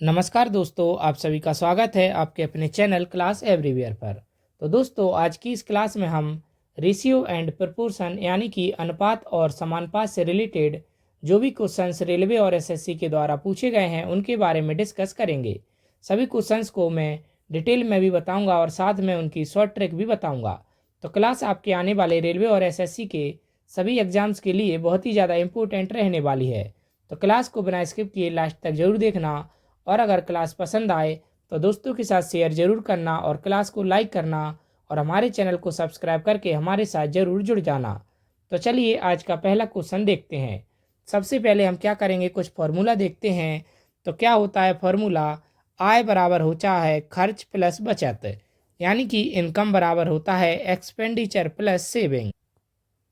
नमस्कार दोस्तों, आप सभी का स्वागत है आपके अपने चैनल क्लास एवरीवेयर पर। तो दोस्तों, आज की इस क्लास में हम रेशियो एंड प्रपोर्शन यानी कि अनुपात और समानुपात से रिलेटेड जो भी क्वेश्चंस रेलवे और एसएससी के द्वारा पूछे गए हैं उनके बारे में डिस्कस करेंगे। सभी क्वेश्चंस को मैं डिटेल में भी बताऊंगा और साथ में उनकी शॉर्ट ट्रिक भी बताऊंगा। तो क्लास आपके आने वाले रेलवे और एसएससी के सभी एग्जाम्स के लिए बहुत ही ज़्यादा इम्पोर्टेंट रहने वाली है। तो क्लास को बिना स्किप किए लास्ट तक जरूर देखना और अगर क्लास पसंद आए तो दोस्तों के साथ शेयर जरूर करना और क्लास को लाइक करना और हमारे चैनल को सब्सक्राइब करके हमारे साथ जरूर जुड़ जाना। तो चलिए आज का पहला क्वेश्चन देखते हैं। सबसे पहले हम क्या करेंगे, कुछ फॉर्मूला देखते हैं। तो क्या होता है फॉर्मूला, आय बराबर होता है खर्च प्लस बचत, यानी कि इनकम बराबर होता है एक्सपेंडिचर प्लस सेविंग।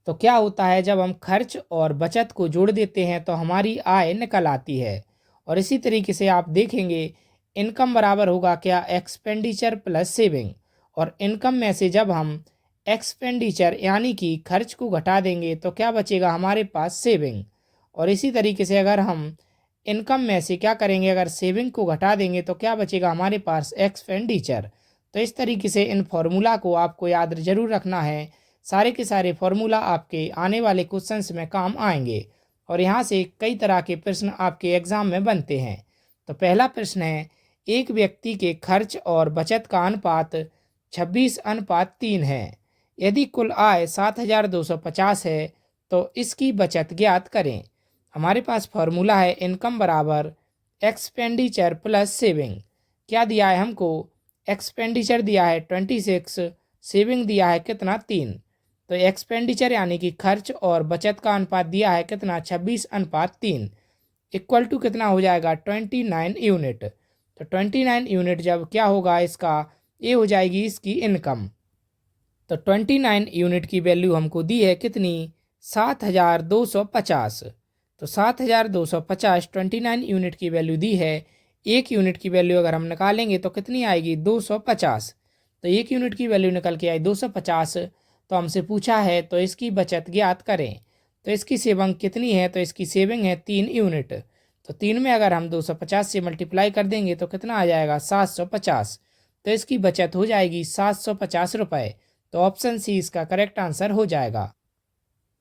तो क्या होता है, जब हम खर्च और बचत को जोड़ देते हैं तो हमारी आय निकल आती है। और इसी तरीके से आप देखेंगे इनकम बराबर होगा क्या, एक्सपेंडिचर प्लस सेविंग। और इनकम में से जब हम एक्सपेंडिचर यानी कि खर्च को घटा देंगे तो क्या बचेगा हमारे पास, सेविंग। और इसी तरीके से अगर हम इनकम में से क्या करेंगे, अगर सेविंग को घटा देंगे तो क्या बचेगा हमारे पास, एक्सपेंडिचर। तो इस तरीके से इन फॉर्मूला को आपको याद जरूर रखना है। सारे के सारे फॉर्मूला आपके आने वाले क्वेश्चंस में काम आएंगे और यहाँ से कई तरह के प्रश्न आपके एग्जाम में बनते हैं। तो पहला प्रश्न है, एक व्यक्ति के खर्च और बचत का अनुपात 26:3 है। यदि कुल आय 7,250 है तो इसकी बचत ज्ञात करें। हमारे पास फॉर्मूला है इनकम बराबर एक्सपेंडिचर प्लस सेविंग। क्या दिया है हमको, एक्सपेंडिचर दिया है 26, सेविंग दिया है कितना, 3। तो एक्सपेंडिचर यानी कि खर्च और बचत का अनुपात दिया है कितना, 26:3, इक्वल टू कितना हो जाएगा, 29 यूनिट। तो 29 यूनिट जब क्या होगा इसका, ये हो जाएगी इसकी इनकम। तो 29 यूनिट की वैल्यू हमको दी है कितनी, 7,250। तो 7,250 29 यूनिट की वैल्यू दी है। एक यूनिट की वैल्यू अगर हम निकालेंगे तो कितनी आएगी, 250। तो एक यूनिट की वैल्यू निकल के आई 250। तो हमसे पूछा है तो इसकी बचत ज्ञात करें। तो इसकी सेविंग कितनी है, तो इसकी सेविंग है 3 यूनिट। तो 3 में अगर हम 250 से मल्टीप्लाई कर देंगे तो कितना आ जाएगा, 750। तो इसकी बचत हो जाएगी 750 रुपये। तो ऑप्शन सी इसका करेक्ट आंसर हो जाएगा।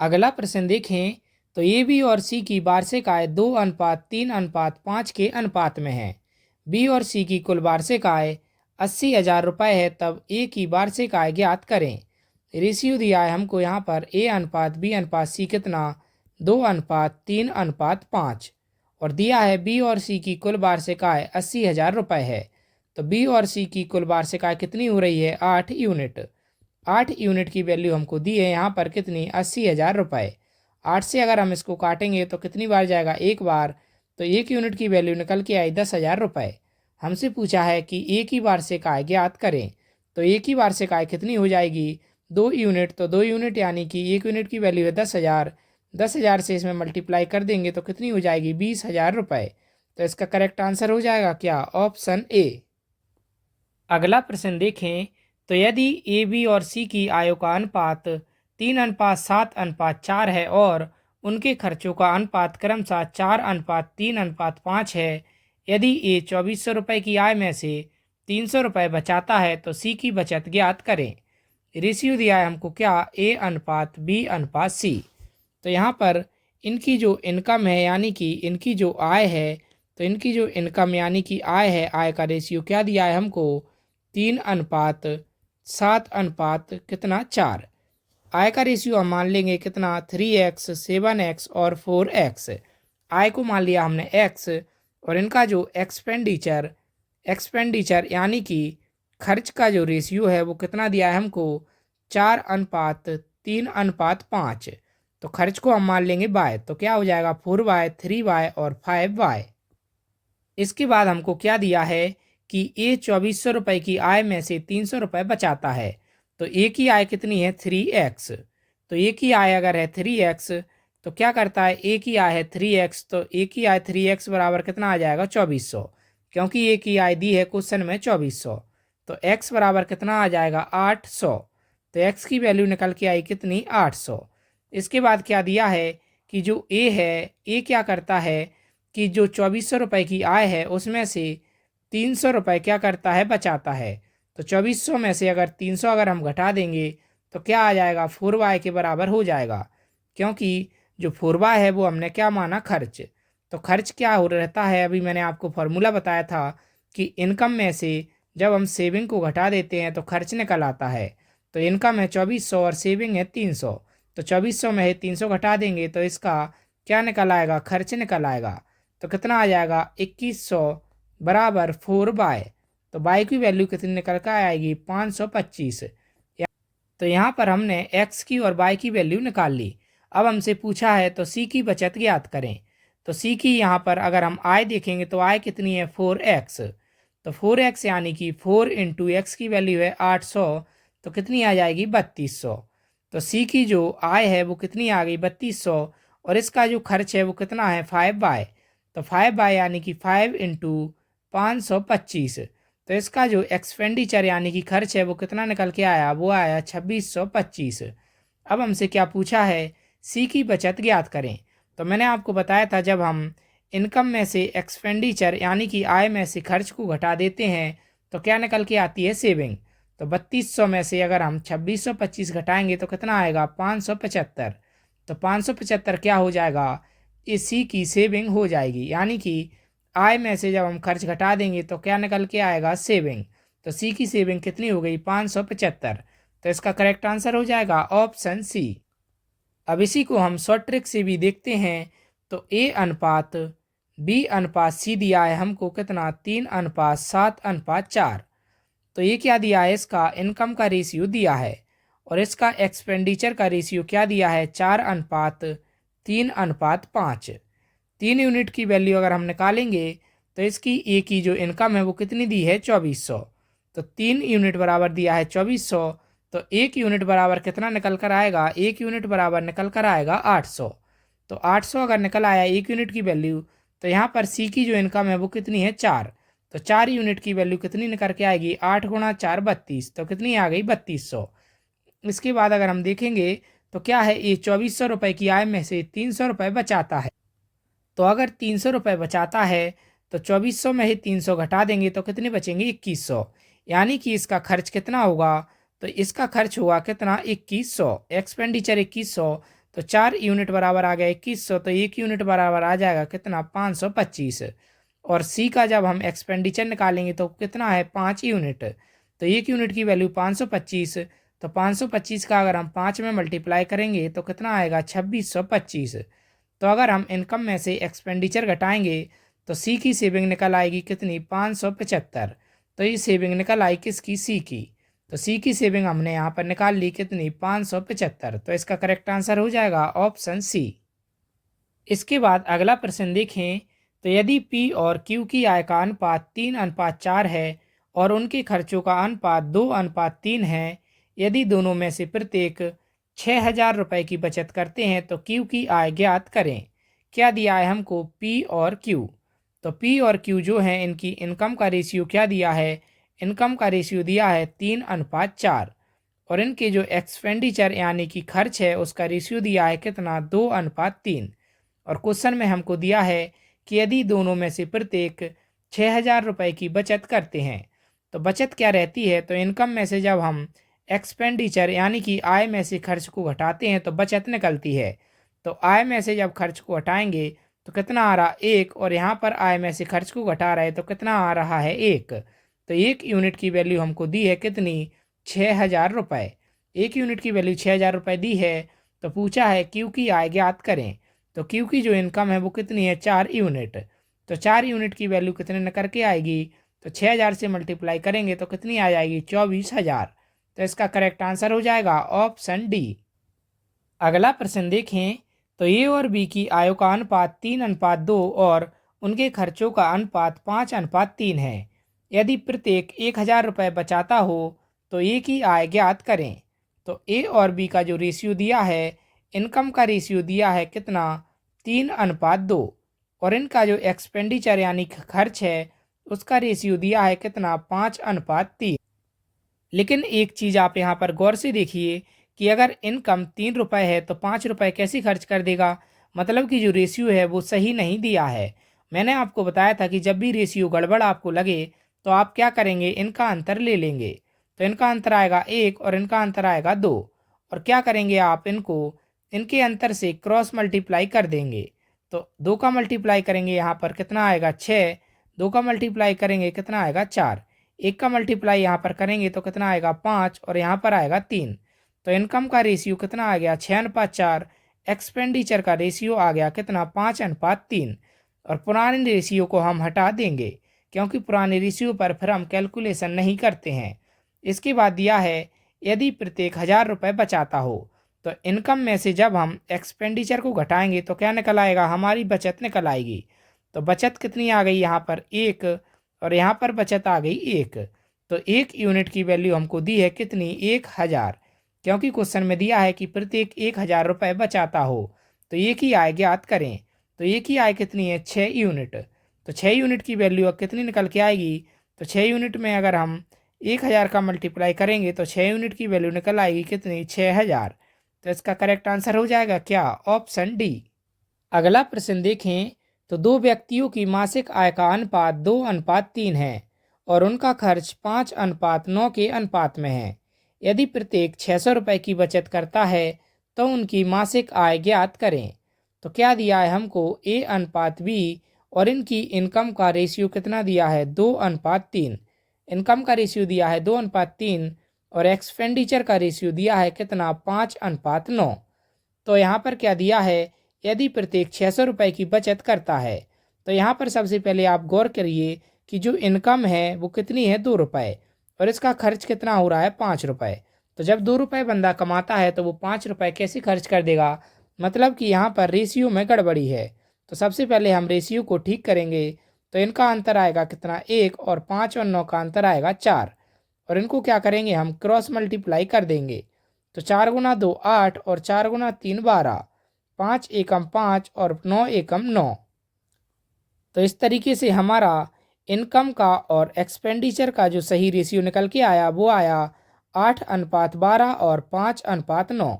अगला प्रश्न देखें। तो ए बी और सी की वार्षिक आय 2:3:5 के अनुपात में है। बी और सी की कुल वार्षिक आय 80,000 रुपये है, तब ए की वार्षिक आय ज्ञात करें। रेशियो दिया है हमको यहाँ पर ए अनुपात बी अनुपात सी कितना, 2:3:5। और दिया है बी और सी की कुल वार्षिक आय 80,000 रुपये है। तो बी और सी की कुल वार्षिक आय कितनी हो रही है, 8 यूनिट। 8 यूनिट की वैल्यू हमको दी है यहाँ पर कितनी, 80,000 रुपये। 8 से अगर हम इसको काटेंगे तो कितनी बार जाएगा, एक बार। तो एक यूनिट की वैल्यू निकल के आई 10,000 रुपये। हमसे पूछा है कि ए की वार्षिक आय ज्ञात करें। तो ए की वार्षिक आय कितनी हो जाएगी, 2 यूनिट। तो 2 यूनिट यानी कि एक यूनिट की वैल्यू है 10,000। 10,000 से इसमें मल्टीप्लाई कर देंगे तो कितनी हो जाएगी, 20,000 रुपये। तो इसका करेक्ट आंसर हो जाएगा क्या, ऑप्शन ए। अगला प्रश्न देखें। तो यदि ए बी और सी की आयों का अनुपात 3:7:4 है और उनके खर्चों का अनुपात क्रमशः 4:3:5 है। यदि ए 2,400 रुपये की आय में से 300 रुपये बचाता है तो सी की बचत ज्ञात करें। रेशियो दिया है हमको क्या, ए अनुपात बी अनुपात सी। तो यहाँ पर इनकी जो इनकम है यानी कि इनकी जो आय है, तो इनकी जो इनकम यानी कि आय है, आय का रेशियो क्या दिया है हमको, 3:7 कितना, 4। आय का रेशियो हम मान लेंगे कितना, 3x 7x और 4x। आय को मान लिया हमने x और इनका जो एक्सपेंडिचर यानी कि खर्च का जो रेशियो है वो कितना दिया है हमको, 4:3:5। तो खर्च को हम मान लेंगे y, तो क्या हो जाएगा 4y 3y और 5y। इसके बाद हमको क्या दिया है कि ए 2,400 रुपये की आय में से 300 रुपये बचाता है। तो ए की आय कितनी है, 3x। तो ए की आय अगर है 3x तो क्या करता है, ए की आय है 3x। तो ए की आय 3x बराबर कितना आ जाएगा, 2,400। क्योंकि ए की आय दी है क्वेश्चन में 2,400। तो x बराबर कितना आ जाएगा, 800। तो x की वैल्यू निकल के आई कितनी, 800। इसके बाद क्या दिया है कि जो ए है, ए क्या करता है कि जो 2400 रुपये की आय है उसमें से 300 रुपये क्या करता है, बचाता है। तो 2400 में से अगर 300 अगर हम घटा देंगे तो क्या आ जाएगा, 4y के बराबर हो जाएगा, क्योंकि जो 4y है वो हमने क्या माना, खर्च। तो खर्च क्या हो रहता है, अभी मैंने आपको फॉर्मूला बताया था कि इनकम में से जब हम सेविंग को घटा देते हैं तो खर्च निकल आता है। तो इनकम है 2400 और सेविंग है 300, तो 2400 में है 300 घटा देंगे तो इसका क्या निकल आएगा, खर्च निकल आएगा। तो कितना आ जाएगा, 2100 बराबर 4y। तो y की वैल्यू कितनी निकल कर आएगी, 525। तो यहाँ पर हमने x की और y की वैल्यू निकाल ली। अब हमसे पूछा है तो c की बचत ज्ञात करें। तो c की यहाँ पर अगर हम आय देखेंगे तो आय कितनी है, 4x। तो 4x यानी कि 4 इंटू एक्स की वैल्यू है 800, तो कितनी आ जाएगी, 3200। तो c की जो आय है वो कितनी आ गई, 3200, और इसका जो खर्च है वो कितना है, 5y। तो 5y यानी कि 5 इंटू 525। तो इसका जो एक्सपेंडिचर यानी कि खर्च है वो कितना निकल के आया, वो आया 2625। अब हमसे क्या पूछा है, सी की बचत ज्ञात करें। तो मैंने आपको बताया था जब हम इनकम में से एक्सपेंडिचर यानी कि आय में से खर्च को घटा देते हैं तो क्या निकल के आती है, सेविंग। तो 3200 में से अगर हम 2625 घटाएंगे तो कितना आएगा, 575। तो 575 क्या हो जाएगा, इसी की सेविंग हो जाएगी, यानी कि आय में से जब हम खर्च घटा देंगे तो क्या निकल के आएगा, सेविंग। तो सी की सेविंग कितनी हो गई, 575। तो इसका करेक्ट आंसर हो जाएगा ऑप्शन सी। अब इसी को हम शॉर्ट ट्रिक से भी देखते हैं। तो ए अनुपात बी अनुपात सी दिया है हमको कितना, 3:7:4। तो ये क्या दिया है, इसका इनकम का रेशियो दिया है, और इसका एक्सपेंडिचर का रेशियो क्या दिया है, 4:3:5। 3 यूनिट की वैल्यू अगर हम निकालेंगे तो इसकी ए की जो इनकम है वो कितनी दी है, 2400। तो 3 यूनिट बराबर दिया है 2400, तो 1 यूनिट बराबर कितना निकल कर आएगा, 1 यूनिट बराबर निकल कर आएगा 800। तो 800 अगर निकल आया 1 यूनिट की वैल्यू, तो यहाँ पर सी की जो इनकम है वो कितनी है, 4। तो 4 यूनिट की वैल्यू कितनी निकल के आएगी, 8 गुणा 4 32। तो कितनी आ गई, 3200। इसके बाद अगर हम देखेंगे तो क्या है, ये 2400 रुपये की आय में से 300 रुपये बचाता है। तो अगर 300 रुपये बचाता है तो 2400 में ही 300 घटा देंगे तो कितने बचेंगे, 2100। यानी कि इसका खर्च कितना होगा, तो इसका खर्च हुआ कितना, 2100। एक्सपेंडिचर 2100, तो 4 यूनिट बराबर आ गया 2100, तो 1 यूनिट बराबर आ जाएगा कितना, 525। और सी का जब हम एक्सपेंडिचर निकालेंगे तो कितना है, 5 यूनिट। तो 1 यूनिट की वैल्यू 525, तो 525 का अगर हम 5 में मल्टीप्लाई करेंगे तो कितना आएगा, 2625। तो अगर हम इनकम में से एक्सपेंडिचर घटाएंगे तो सी की सेविंग निकल आएगी कितनी, 575। तो ये सेविंग निकल आई किसकी, सी की। तो सी की सेविंग हमने यहाँ पर निकाल ली कितनी, 575। तो इसका करेक्ट आंसर हो जाएगा ऑप्शन सी। इसके बाद अगला प्रश्न देखें। तो यदि पी और क्यू की आय का अनुपात 3:4 है और उनके खर्चों का अनुपात 2:3 है, यदि दोनों में से प्रत्येक 6000 रुपये की बचत करते हैं तो क्यू की आय ज्ञात करें। क्या दिया है हमको, पी और क्यू। तो पी और क्यू जो है इनकी इनकम का रेशियो क्या दिया है, इनकम का रेशियो दिया है 3:4, और इनके जो एक्सपेंडिचर यानी कि खर्च है उसका रेशियो दिया है कितना, 2:3। और क्वेश्चन में हमको दिया है कि यदि दोनों में से प्रत्येक 6000 रुपये की बचत करते हैं तो बचत क्या रहती है। तो इनकम में से जब हम एक्सपेंडिचर यानी कि आय में से खर्च को घटाते हैं तो बचत निकलती है। तो आय में से जब खर्च को हटाएंगे तो कितना आ रहा, 1, और यहाँ पर आय में से खर्च को घटा रहे तो कितना आ रहा है, 1। तो 1 यूनिट की वैल्यू हमको दी है कितनी, 6000 रुपये। 1 यूनिट की वैल्यू 6000 रुपये दी है। तो पूछा है क्यू की आय ज्ञात करें। तो क्यू की जो इनकम है वो कितनी है, 4 यूनिट। तो 4 यूनिट की वैल्यू कितने निकल के आएगी, तो 6000 से मल्टीप्लाई करेंगे तो कितनी आ जाएगी, 24000। तो इसका करेक्ट आंसर हो जाएगा ऑप्शन डी। अगला प्रश्न देखें। तो ए और बी की आयों का अनुपात 3:2 और उनके खर्चों का अनुपात 5:3 है। यदि प्रत्येक 1000 रुपये बचाता हो तो ए की आय ज्ञात करें। तो ए और बी का जो रेशियो दिया है, इनकम का रेशियो दिया है कितना, 3:2, और इनका जो एक्सपेंडिचर यानी खर्च है उसका रेशियो दिया है कितना, 5:3। लेकिन एक चीज़ आप यहाँ पर गौर से देखिए कि अगर इनकम 3 रुपये है तो 5 रुपये कैसे खर्च कर देगा, मतलब कि जो रेशियो है वो सही नहीं दिया है। मैंने आपको बताया था कि जब भी रेशियो गड़बड़ आपको लगे तो आप क्या करेंगे, इनका अंतर ले लेंगे। तो इनका अंतर आएगा 1 और इनका अंतर आएगा 2, और क्या करेंगे आप इनको इनके अंतर से क्रॉस मल्टीप्लाई कर देंगे। तो 2 का मल्टीप्लाई करेंगे यहाँ पर कितना आएगा 6, 2 का मल्टीप्लाई करेंगे कितना आएगा 4, 1 का मल्टीप्लाई यहाँ पर करेंगे तो कितना आएगा 5 और यहाँ पर आएगा 3। तो इनकम का रेशियो कितना आ गया 6:4, एक्सपेंडिचर का रेशियो आ गया कितना 5:3। और पुराने रेशियो को हम हटा देंगे क्योंकि पुराने रेशियो पर फिर हम कैलकुलेशन नहीं करते हैं। इसके बाद दिया है यदि प्रत्येक 1000 रुपये बचाता हो, तो इनकम में से जब हम एक्सपेंडिचर को घटाएंगे तो क्या निकल आएगा, हमारी बचत निकल आएगी। तो बचत कितनी आ गई यहाँ पर 1, और यहाँ पर बचत आ गई 1। तो 1 यूनिट की वैल्यू हमको दी है कितनी 1000, क्योंकि क्वेश्चन में दिया है कि प्रत्येक 1000 रुपये बचाता हो। तो ये की आय ज्ञात करें। तो ये की आय कितनी है 6 यूनिट। तो 6 यूनिट की वैल्यू अब कितनी निकल के आएगी, तो 6 यूनिट में अगर हम 1000 का मल्टीप्लाई करेंगे तो 6 यूनिट की वैल्यू निकल आएगी कितनी 6000। तो इसका करेक्ट आंसर हो जाएगा क्या, ऑप्शन डी। अगला प्रश्न देखें तो 2 व्यक्तियों की मासिक आय का अनुपात 2:3 है और उनका खर्च 5:9 के अनुपात में है। यदि प्रत्येक 600 रुपये की बचत करता है तो उनकी मासिक आय ज्ञात करें। तो क्या दिया है हमको A:B, और इनकी इनकम का रेशियो कितना दिया है 2:3। इनकम का रेशियो दिया है 2:3 और एक्सपेंडिचर का रेशियो दिया है कितना 5:9। तो यहाँ पर क्या दिया है, यदि प्रत्येक 600 रुपये की बचत करता है। तो यहाँ पर सबसे पहले आप गौर करिए कि जो इनकम है वो कितनी है 2 रुपये, और इसका खर्च कितना हो रहा है 5 रुपये। तो जब 2 रुपये बंदा कमाता है तो वो 5 रुपये कैसे खर्च कर देगा, मतलब कि यहाँ पर रेशियो में गड़बड़ी है। तो सबसे पहले हम रेशियो को ठीक करेंगे। तो इनका अंतर आएगा कितना 1, और 5 और 9 का अंतर आएगा 4, और इनको क्या करेंगे हम क्रॉस मल्टीप्लाई कर देंगे। तो 4 गुना 2 8 और 4 गुना 3 12, 5 एकम 5 और 9 एकम 9। तो इस तरीके से हमारा इनकम का और एक्सपेंडिचर का जो सही रेशियो निकल के आया वो आया 8:12 और 5:9।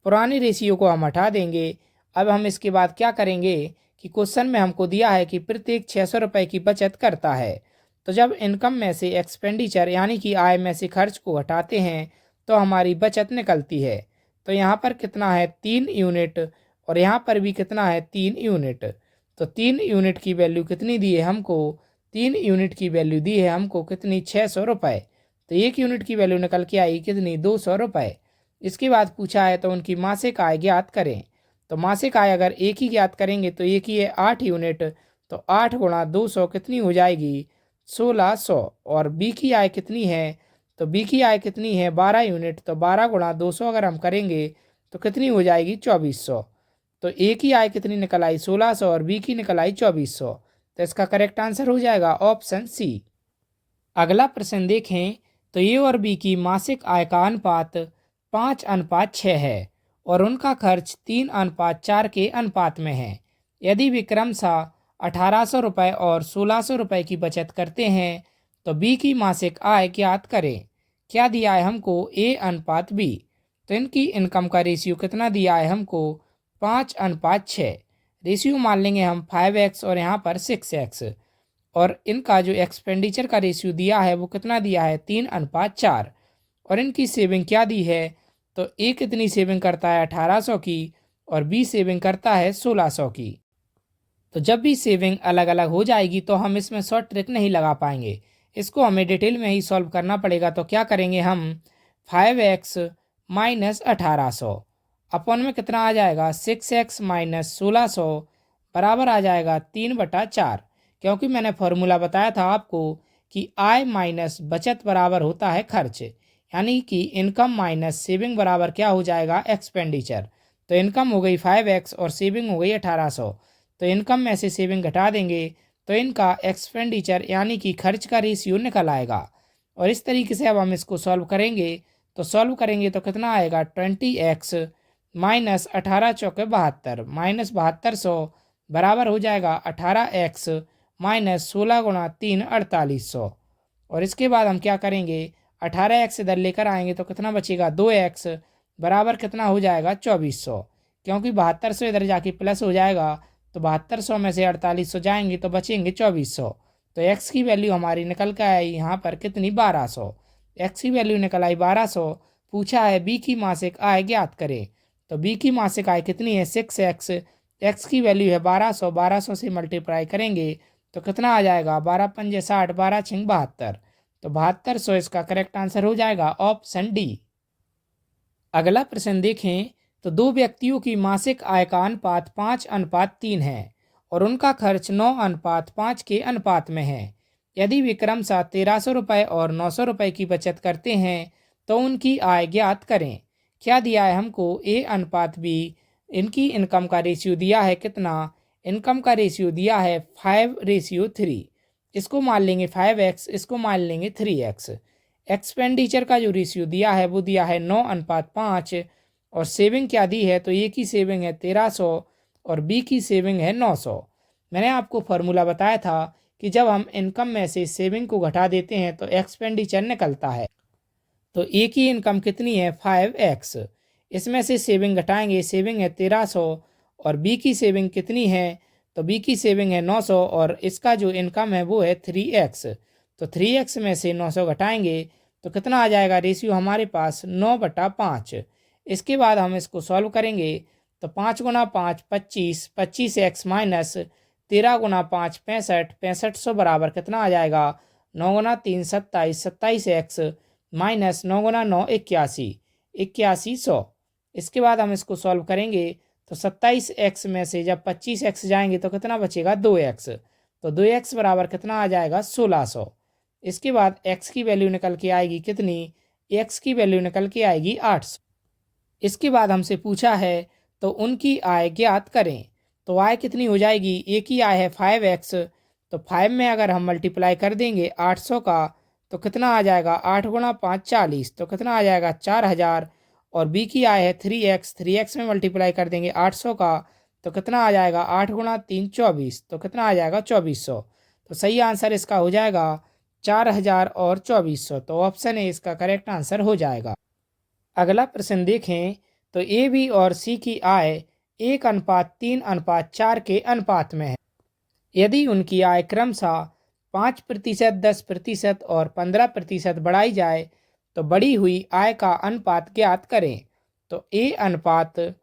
पुराने रेशियो को हम हटा देंगे। अब हम इसके बाद क्या करेंगे कि क्वेश्चन में हमको दिया है कि प्रत्येक 600 रुपये की बचत करता है। तो जब इनकम में से एक्सपेंडिचर यानी कि आय में से खर्च को हटाते हैं तो हमारी बचत निकलती है। तो यहाँ पर कितना है 3 यूनिट, और यहाँ पर भी कितना है 3 यूनिट। तो 3 यूनिट की वैल्यू कितनी दी है हमको, 3 यूनिट की वैल्यू दी है हमको कितनी 600 रुपये। तो 1 यूनिट की वैल्यू निकल के आई कितनी 200 रुपये। इसके बाद पूछा है तो उनकी मासिक आय ज्ञात करें। तो मासिक आय अगर एक ही ज्ञात करेंगे तो एक ही है 8 यूनिट, तो 8 गुणा 200 कितनी हो जाएगी 1600। और बी की आय कितनी है, तो बी की आय कितनी है 12 यूनिट, तो 12 गुणा 200 अगर हम करेंगे तो कितनी हो जाएगी 2400। तो ए की आय कितनी निकल आई 1600 और बी की निकल आई 2400। तो इसका करेक्ट आंसर हो जाएगा ऑप्शन सी। अगला प्रश्न देखें तो ए और बी की मासिक आय का अनुपात 5:6 है और उनका खर्च 3:4 के अनुपात में है। यदि वे क्रमशः 1800 रुपये और 1600 रुपये की बचत करते हैं तो बी की मासिक आय ज्ञात करें। क्या दिया है हमको A:B। तो इनकी इनकम का रेशियो कितना दिया है हमको 5:6। रेशियो मान लेंगे हम 5x और यहाँ पर 6x। और इनका जो एक्सपेंडिचर का रेशियो दिया है वो कितना दिया है 3:4। और इनकी सेविंग क्या दी है, तो ए कितनी सेविंग करता है 1800 की और बी सेविंग करता है 1600 की। तो जब भी सेविंग अलग अलग हो जाएगी तो हम इसमें शॉर्ट ट्रिक नहीं लगा पाएंगे, इसको हमें डिटेल में ही सॉल्व करना पड़ेगा। तो क्या करेंगे हम 5x माइनस 1800 अपन में कितना आ जाएगा 6x माइनस 1600 बराबर आ जाएगा 3/4। क्योंकि मैंने फॉर्मूला बताया था आपको कि आय माइनस बचत बराबर होता है खर्च, यानी कि इनकम माइनस सेविंग बराबर क्या हो जाएगा एक्सपेंडिचर। तो इनकम हो गई 5x और सेविंग हो गई 1800। तो इनकम में से सेविंग घटा देंगे तो इनका एक्सपेंडिचर यानी कि खर्च का रेशियो निकल आएगा। और इस तरीके से अब हम इसको सॉल्व करेंगे। तो सॉल्व करेंगे तो कितना आएगा 20x माइनस 18 चौके 72 माइनस 7200 बराबर हो जाएगा 18x माइनस 16 गुणा 3 4800। और इसके बाद हम क्या करेंगे 18x इधर लेकर आएंगे तो कितना बचेगा 2x बराबर कितना हो जाएगा 2400, क्योंकि 7200 इधर जाके प्लस हो जाएगा तो 7200 में से 4800 जाएंगे तो बचेंगे 2400। तो x की वैल्यू हमारी निकल के आई यहाँ पर कितनी, 1200। x की वैल्यू निकल आई 1200। पूछा है b की मासिक आय ज्ञात करें। तो b की मासिक आय कितनी है, 6x। x की वैल्यू है 1200, 1200 से मल्टीप्लाई करेंगे तो कितना आ जाएगा, 12 पंजे 60, 12 छिंग 72। तो 7200 इसका करेक्ट आंसर हो जाएगा ऑप्शन डी। अगला प्रश्न देखें तो दो व्यक्तियों की मासिक आय का अनुपात 5:3 है और उनका खर्च 9:5 के अनुपात में है। यदि वे क्रमशः 1300 रुपये और 900 रुपये की बचत करते हैं तो उनकी आय ज्ञात करें। क्या दिया है हमको, A/B। इनकी इनकम का रेशियो दिया है कितना, इनकम का रेशियो दिया है 5:3। इसको मान लेंगे 5x, इसको मान लेंगे 3x। एक्सपेंडिचर का जो रेशियो दिया है वो दिया है 9:5 और सेविंग क्या दी है, तो ए की सेविंग है 1300 और बी की सेविंग है 900। मैंने आपको फॉर्मूला बताया था कि जब हम इनकम में से सेविंग को घटा देते हैं तो एक्सपेंडिचर निकलता है। तो ए की इनकम कितनी है, 5x। इसमें से सेविंग घटाएंगे, सेविंग है 1300 और बी की सेविंग कितनी है, तो बी की सेविंग है 900 और इसका जो इनकम है वो है 3x। तो 3x में से 900 घटाएंगे तो कितना आ जाएगा, रेशियो हमारे पास 9/5। इसके बाद हम इसको सॉल्व करेंगे तो 5 × 5 25, 25x माइनस 13 × 5 65, 6500 बराबर कितना आ जाएगा, 9 × 3 27, 27x माइनस 9 × 9 81, 8100। इसके बाद हम इसको सॉल्व करेंगे तो 27x में से जब 25x जाएंगे तो कितना बचेगा, 2x। तो 2x बराबर कितना आ जाएगा, 1600। इसके बाद x की वैल्यू निकल के आएगी कितनी, x की वैल्यू निकल के आएगी 800। इसके बाद हमसे पूछा है तो उनकी आय ज्ञात करें। तो आय कितनी हो जाएगी, ए की आय है 5x। तो 5 में अगर हम मल्टीप्लाई कर देंगे 800 का तो कितना आ जाएगा, 8 × 5 40, तो कितना आ जाएगा 4000। और बी की आय है 3x, 3x में मल्टीप्लाई कर देंगे 800 का तो कितना आ जाएगा, 8 × 3 24, तो कितना आ जाएगा 2400। तो सही आंसर इसका हो जाएगा 4000 और 2400। तो ऑप्शन ए इसका करेक्ट आंसर हो जाएगा। अगला प्रश्न देखें तो ए बी और सी की आय 1:3:4 के अनुपात में है। यदि उनकी आय क्रमशः 5%, 10% और 15% बढ़ाई जाए तो बढ़ी हुई आय का अनुपात ज्ञात करें। तो A/B/C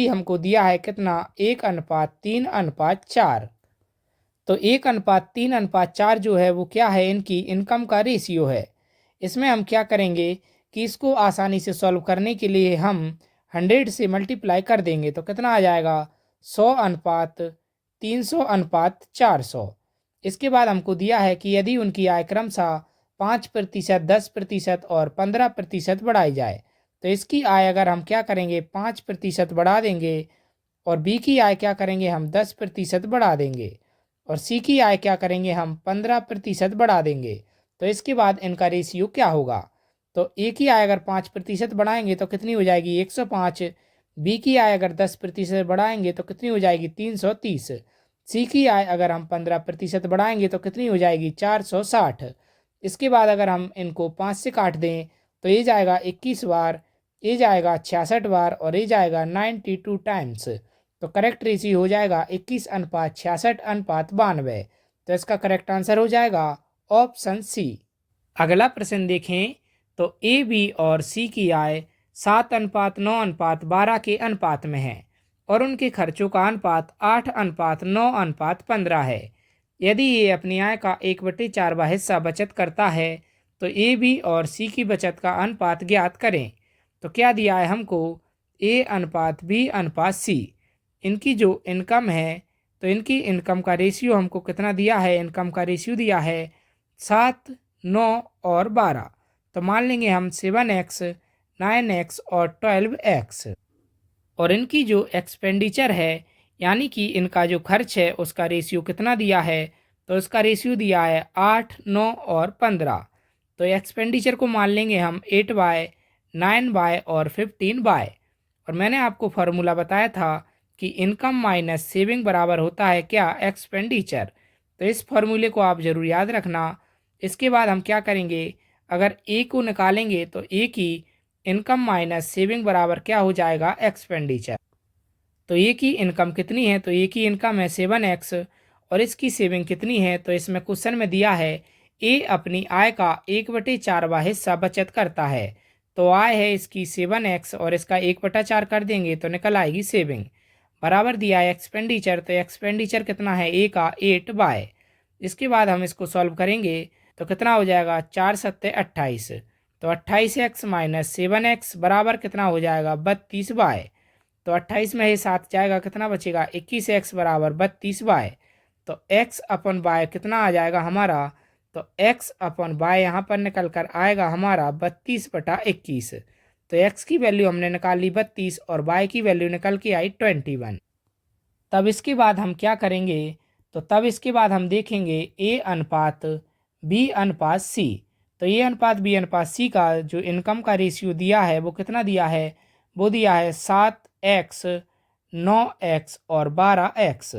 हमको दिया है कितना, 1:3:4। तो 1:3:4 जो है वो क्या है, इनकी इनकम का रेशियो है। इसमें हम क्या करेंगे कि इसको आसानी से सॉल्व करने के लिए हम 100 से मल्टीप्लाई कर देंगे तो कितना आ जाएगा, 100:300:400। इसके बाद हमको दिया है कि यदि उनकी आय क्रमशः 5%, 10% और 15% बढ़ाई जाए तो इसकी आय अगर हम क्या करेंगे, 5% बढ़ा देंगे और बी की आय क्या करेंगे, हम 10% बढ़ा देंगे और सी की आय क्या करेंगे, हम 15% बढ़ा देंगे। तो इसके बाद इनका रेशियो क्या होगा, तो ए की आय अगर 5% बढ़ाएंगे तो कितनी हो जाएगी, 105। बी की आय अगर 10% बढ़ाएंगे तो कितनी हो जाएगी, 330। सी की आय अगर हम 15% बढ़ाएंगे तो कितनी हो जाएगी, 460। इसके बाद अगर हम इनको 5 से काट दें तो ये जाएगा 21 बार, ये जाएगा 66 बार और ये जाएगा 92 टाइम्स। तो करेक्ट रेशियो हो जाएगा 21:66:92। तो इसका करेक्ट आंसर हो जाएगा ऑप्शन सी। अगला प्रश्न देखें तो ए बी और सी की आय 7:9:12 के अनुपात में है और उनके खर्चों का अनुपात 8:9:15 है। यदि ये अपनी आय का 1/4 हिस्सा बचत करता है तो ए बी और सी की बचत का अनुपात ज्ञात करें। तो क्या दिया है हमको, A/B/C। इनकी जो इनकम है तो इनकी इनकम का रेशियो हमको कितना दिया है, इनकम का रेशियो दिया है 7, 9 और 12। तो मान लेंगे हम 7x, 9x और 12x। और इनकी जो एक्सपेंडिचर है यानी कि इनका जो खर्च है उसका रेशियो कितना दिया है, तो इसका रेशियो दिया है 8, 9 और 15। तो एक्सपेंडिचर को मान लेंगे हम 8/, 9/, और 15/। और मैंने आपको फार्मूला बताया था कि इनकम माइनस सेविंग बराबर होता है क्या, एक्सपेंडिचर। तो इस फार्मूले को आप ज़रूर याद रखना। इसके बाद हम क्या करेंगे, अगर ए को निकालेंगे तो ए की इनकम माइनस सेविंग बराबर क्या हो जाएगा, एक्सपेंडिचर। तो ए की इनकम कितनी है, तो ए की इनकम है 7x और इसकी सेविंग कितनी है, तो इसमें क्वेश्चन में दिया है ए अपनी आय का 1/4वां हिस्सा बचत करता है। तो आय है इसकी 7x और इसका 1/4 कर देंगे तो निकल आएगी सेविंग। बराबर दिया है एक्सपेंडिचर, तो एक्सपेंडिचर कितना है ए का 8y। इसके बाद हम इसको सॉल्व करेंगे तो कितना हो जाएगा 4 सत्ते 28, तो 28x माइनस 7x बराबर कितना हो जाएगा 32y। तो 28 में ही 7 जाएगा, कितना बचेगा 21x बराबर 32y। तो x अपन y कितना आ जाएगा हमारा, तो x अपन y यहाँ पर निकल कर आएगा हमारा 32/21। तो x की वैल्यू हमने निकाल ली 32 और y की वैल्यू निकल के आई 21। तब इसके बाद हम क्या करेंगे, तो तब इसके बाद हम देखेंगे a अनुपात b अनुपात c। तो a अनुपात b अनुपात c का जो इनकम का रेशियो दिया है वो कितना दिया है, वो दिया है 7x 9x और 12x।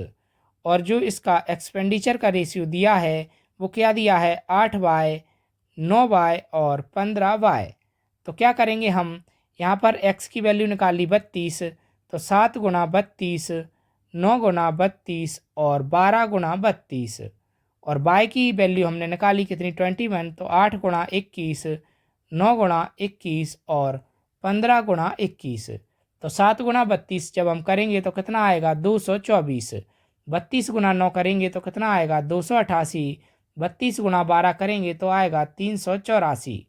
और जो इसका एक्सपेंडिचर का रेशियो दिया है वो क्या दिया है 8y 9y और 15y। तो क्या करेंगे हम, यहाँ पर x की वैल्यू निकाल ली 32, तो 7 गुना 32 9 गुना 32 और 12 गुना 32 और y की वैल्यू हमने निकाली कितनी 21, तो 8 गुना 21 9 गुना 21 और 15 गुना 21। तो 7 गुना 32 जब हम करेंगे तो कितना आएगा 224। 32 गुना 9 करेंगे तो कितना आएगा 288। 32 गुना 12 करेंगे तो आएगा 384।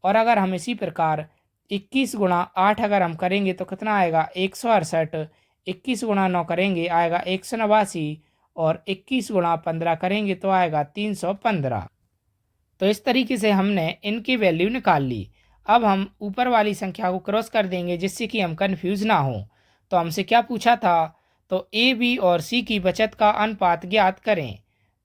और अगर हम इसी प्रकार 21 गुना 8 अगर हम करेंगे तो कितना आएगा 168। 21 गुना 9 करेंगे आएगा 189 और 21 गुना 15 करेंगे तो आएगा 315। तो इस तरीके से हमने इनकी वैल्यू निकाल ली। अब हम ऊपर वाली संख्या को क्रॉस कर देंगे जिससे कि हम कंफ्यूज ना हो। तो हमसे क्या पूछा था, तो ए बी और सी की बचत का अनुपात ज्ञात करें।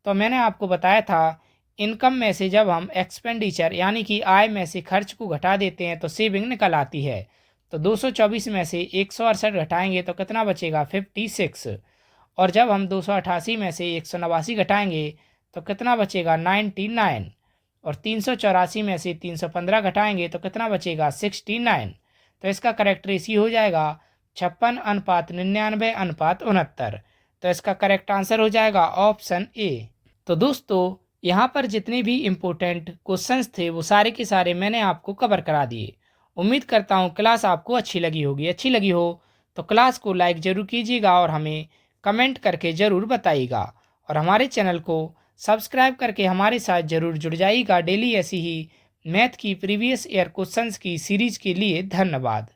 तो मैंने आपको बताया था इनकम में से जब हम एक्सपेंडिचर यानी कि आय में से खर्च को घटा देते हैं तो सेविंग निकल आती है। तो 224 में से 168 घटाएंगे तो कितना बचेगा 56। और जब हम 288 में से 189 घटाएंगे तो कितना बचेगा 99। और 384 में से 315 घटाएंगे तो कितना बचेगा 69। तो इसका करेक्ट रेशियो हो जाएगा 56:99:69। तो इसका करेक्ट आंसर हो जाएगा ऑप्शन ए। तो दोस्तों यहाँ पर जितने भी इम्पोर्टेंट क्वेश्चंस थे वो सारे के सारे मैंने आपको कवर करा दिए। उम्मीद करता हूँ क्लास आपको अच्छी लगी होगी। अच्छी लगी हो तो क्लास को लाइक ज़रूर कीजिएगा और हमें कमेंट करके ज़रूर बताइएगा। और हमारे चैनल को सब्सक्राइब करके हमारे साथ ज़रूर जुड़ जाइएगा डेली ऐसी ही मैथ की प्रीवियस ईयर क्वेश्चंस की सीरीज़ के लिए। धन्यवाद।